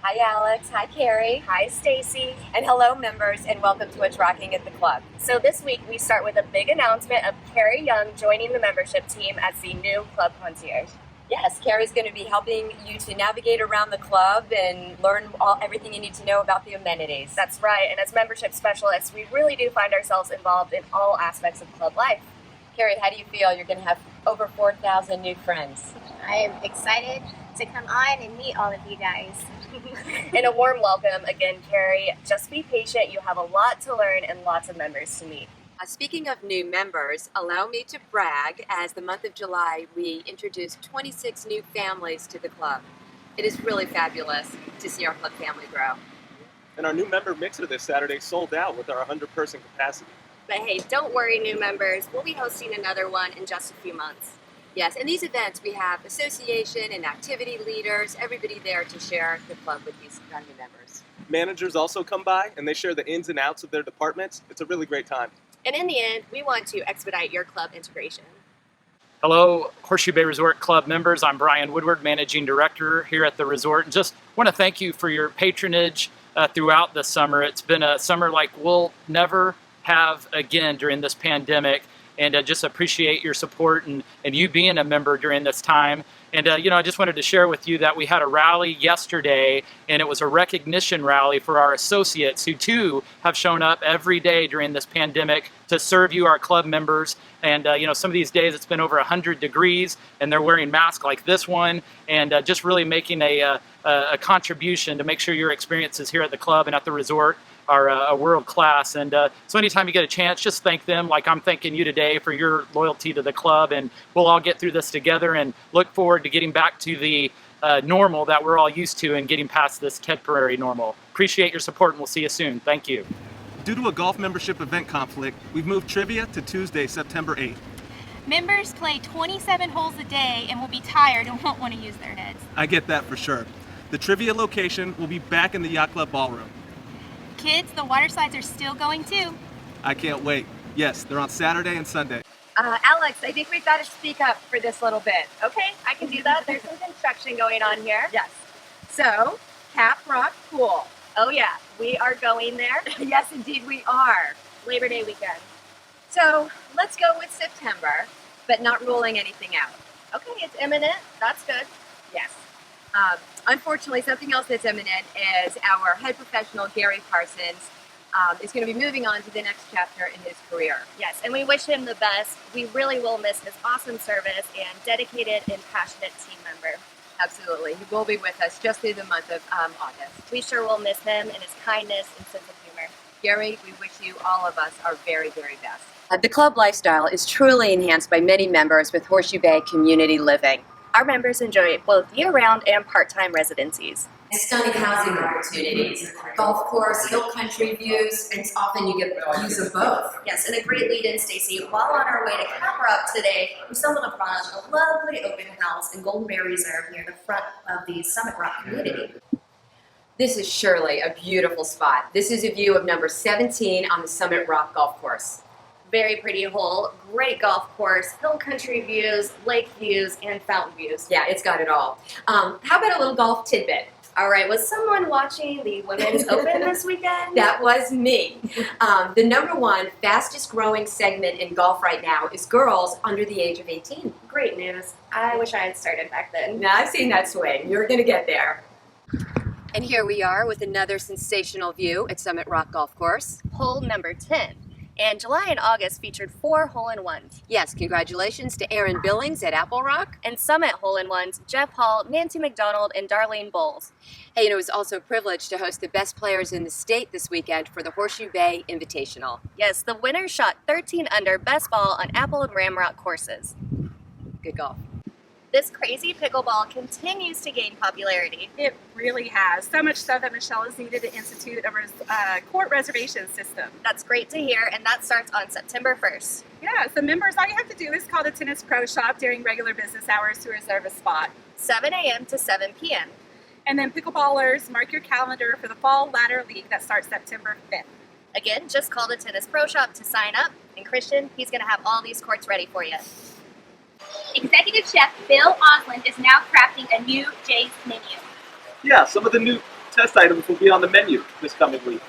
Hi Alex, hi Carrie, Hi, Stacey. and hello members, and welcome to What's Rocking at the Club. So this week we start with a big announcement of Carrie Young joining the membership team as the new club concierge. Yes, Carrie's going to be helping you to navigate around the club and learn everything you need to know about the amenities. That's right, and as membership specialists, we really do find ourselves involved in all aspects of club life. Carrie, how do you feel? You're going to have over 4,000 new friends. I am excited to come on and meet all of you guys. And a warm welcome again, Carrie. Just be patient. You have a lot to learn and lots of members to meet. Speaking of new members, allow me to brag. As the month of July, we introduced 26 new families to the club. It is really fabulous to see our club family grow. And our new member mixer this Saturday sold out with our 100-person capacity. But hey, don't worry, new members. We'll be hosting another one in just a few months. Yes, in these events we have association and activity leaders, everybody there to share the club with these new members. Managers also come by and they share the ins and outs of their departments. It's a really great time. And in the end, we want to expedite your club integration. Hello, Horseshoe Bay Resort Club members. I'm Bryan Woodward, Managing Director here at the resort. And just want to thank you for your patronage throughout the summer. It's been a summer like we'll never have again during this pandemic. And just appreciate your support and you being a member during this time. And I just wanted to share with you that we had a rally yesterday, and it was a recognition rally for our associates who too have shown up every day during this pandemic to serve you, our club members. And some of these days it's been over 100 degrees, and they're wearing masks like this one, and just really making a contribution to make sure your experiences here at the club and at the resort are world class. And so anytime you get a chance, just thank them like I'm thanking you today for your loyalty to the club, and we'll all get through this together and look forward to getting back to the normal that we're all used to and getting past this temporary normal. Appreciate your support, and we'll see you soon. Thank you. Due to a golf membership event conflict, we've moved trivia to Tuesday, September 8th. Members play 27 holes a day and will be tired and won't want to use their heads. I get that for sure. The trivia location will be back in the Yacht Club ballroom. Kids, the water slides are still going too. I can't wait. Yes, they're on Saturday and Sunday. Alex, I think we've got to speak up for this little bit. Okay, I can do that. There's some construction going on here. Yes. So, Cap Rock Pool. Oh yeah, we are going there. Yes, indeed we are. Labor Day weekend. So, let's go with September, but not ruling anything out. Okay, it's imminent. That's good. Yes. Unfortunately, something else that's imminent is our head professional, Gary Parsons, is going to be moving on to the next chapter in his career. Yes, and we wish him the best. We really will miss his awesome service and dedicated and passionate team member. Absolutely. He will be with us just through the month of August. We sure will miss him and his kindness and sense of humor. Gary, we wish you, all of us, our very, very best. The club lifestyle is truly enhanced by many members with Horseshoe Bay Community Living. Our members enjoy both year-round and part-time residencies. Stunning housing opportunities, golf course, hill country views, and often you get views of both. Yes, and a great lead-in, Stacey. While on our way to Cap Rock today, we stumbled upon a lovely open house in Golden Bear Reserve near the front of the Summit Rock community. This is surely a beautiful spot. This is a view of number 17 on the Summit Rock Golf Course. Very pretty hole, great golf course, hill country views, lake views, and fountain views. Yeah, it's got it all. How about a little golf tidbit? All right, was someone watching the Women's Open this weekend? That was me. The number one fastest growing segment in golf right now is girls under the age of 18. Great news. I wish I had started back then. Now, I've seen that swing. You're going to get there. And here we are with another sensational view at Summit Rock Golf Course. Hole number 10. And July and August featured 4 hole-in-ones. Yes, congratulations to Aaron Billings at Apple Rock. And Summit hole-in-ones, Jeff Hall, Nancy McDonald, and Darlene Bowles. Hey, and it was also a privilege to host the best players in the state this weekend for the Horseshoe Bay Invitational. Yes, the winners shot 13 under best ball on Apple and Ramrock courses. Good golf. This crazy pickleball continues to gain popularity. It really has. So much so that Michelle has needed to institute a court reservation system. That's great to hear, and that starts on September 1st. Yeah, so members, all you have to do is call the Tennis Pro Shop during regular business hours to reserve a spot. 7 a.m. to 7 p.m. And then pickleballers, mark your calendar for the Fall Ladder League that starts September 5th. Again, just call the Tennis Pro Shop to sign up, and Christian, he's going to have all these courts ready for you. Executive Chef Bill Osland is now crafting a new Jay's menu. Yeah, some of the new test items will be on the menu this coming week.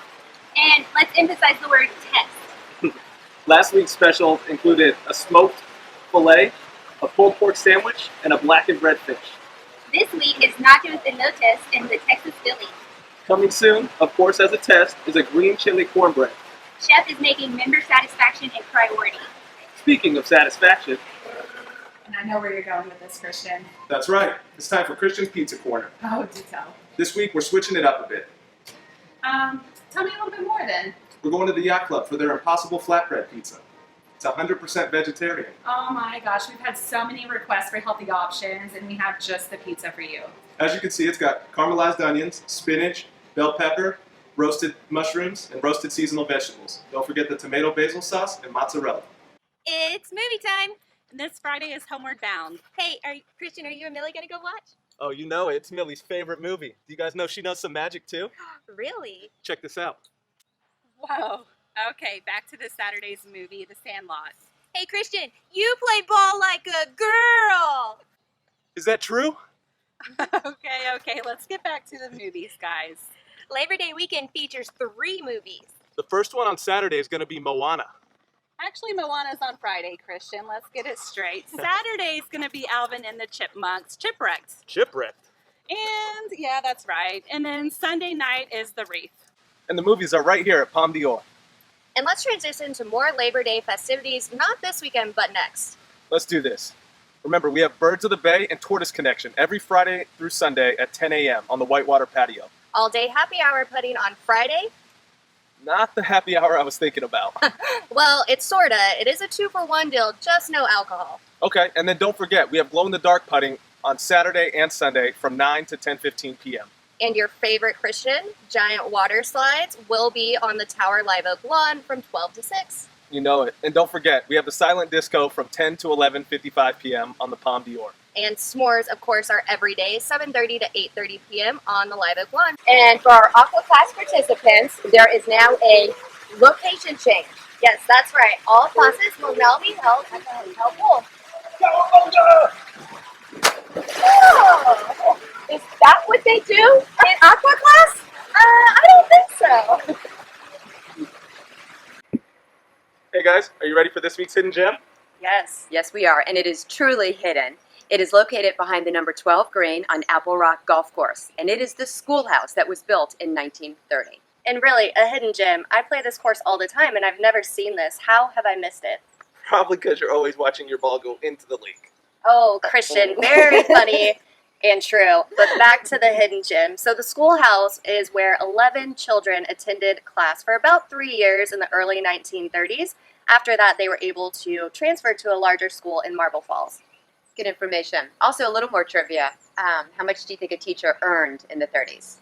And let's emphasize the word test. Last week's special included a smoked filet, a pulled pork sandwich, and a blackened redfish. This week is nachos and no test in the Texas Philly. Coming soon, of course, as a test, is a green chili cornbread. Chef is making member satisfaction a priority. Speaking of satisfaction, And I know where you're going with this, Christian. that's right. It's time for Christian's Pizza Corner. Oh, do tell. This week, we're switching it up a bit. Tell me a little bit more then. We're going to the Yacht Club for their Impossible Flatbread Pizza. It's 100% vegetarian. Oh my gosh, we've had so many requests for healthy options, and we have just the pizza for you. As you can see, it's got caramelized onions, spinach, bell pepper, roasted mushrooms, and roasted seasonal vegetables. Don't forget the tomato basil sauce and mozzarella. It's movie time. And this Friday is Homeward Bound. Hey, Christian, are you and Millie gonna go watch? Oh, you know it. It's Millie's favorite movie. Do you guys know she knows some magic too? Really? Check this out. Whoa. Okay, back to this Saturday's movie, The Sandlot. Hey, Christian, you play ball like a girl. Is that true? Okay, let's get back to the movies, guys. Labor Day weekend features 3 movies. The first one on Saturday is going to be Moana. Actually, Moana's on Friday, Christian. Let's get it straight. Saturday's going to be Alvin and the Chipmunks, Chipwrecked. Shipwrecked. And yeah, that's right. And then Sunday night is The Wreath. And the movies are right here at Palm d'Or. And let's transition to more Labor Day festivities, not this weekend, but next. Let's do this. Remember, we have Birds of the Bay and Tortoise Connection every Friday through Sunday at 10 a.m. on the Whitewater patio. All day happy hour pudding on Friday. Not the happy hour I was thinking about. Well, it's sorta. It is a 2-for-1 deal, just no alcohol. Okay, and then don't forget, we have glow-in-the-dark putting on Saturday and Sunday from 9 to 10:15 p.m. And your favorite Christian, giant water slides, will be on the Tower Live Oak lawn from 12 to 6. You know it. And don't forget, we have the silent disco from 10 to 11:55 p.m. on the Palm d'Or. And s'mores, of course, are every day, 7:30 to 8:30 p.m. on the Live Oak lawn. And for our Aqua class participants, there is now a location change. Yes, that's right. All classes will now be held at the hotel pool. Oh, is that what they do in Aqua class? I don't think so. Hey guys, are you ready for this week's Hidden Gem? Yes. Yes, we are, and it is truly hidden. It is located behind the number 12 green on Apple Rock Golf Course, and it is the schoolhouse that was built in 1930. And really, a hidden gem. I play this course all the time, and I've never seen this. How have I missed it? Probably because you're always watching your ball go into the lake. Oh, Christian, very funny and true. But back to the hidden gem. So the schoolhouse is where 11 children attended class for about 3 years in the early 1930s. After that, they were able to transfer to a larger school in Marble Falls. Good information. Also, a little more trivia. How much do you think a teacher earned in the 30s?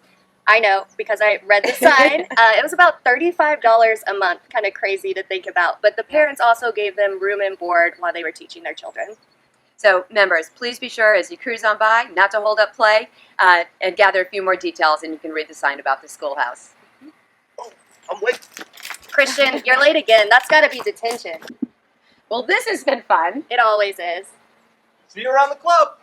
I know, because I read the sign. It was about $35 a month. Kind of crazy to think about. But the parents also gave them room and board while they were teaching their children. So, members, please be sure as you cruise on by not to hold up play and gather a few more details, and you can read the sign about the schoolhouse. Oh, I'm late. Christian, you're late again. That's got to be detention. Well, this has been fun. It always is. See you around the club.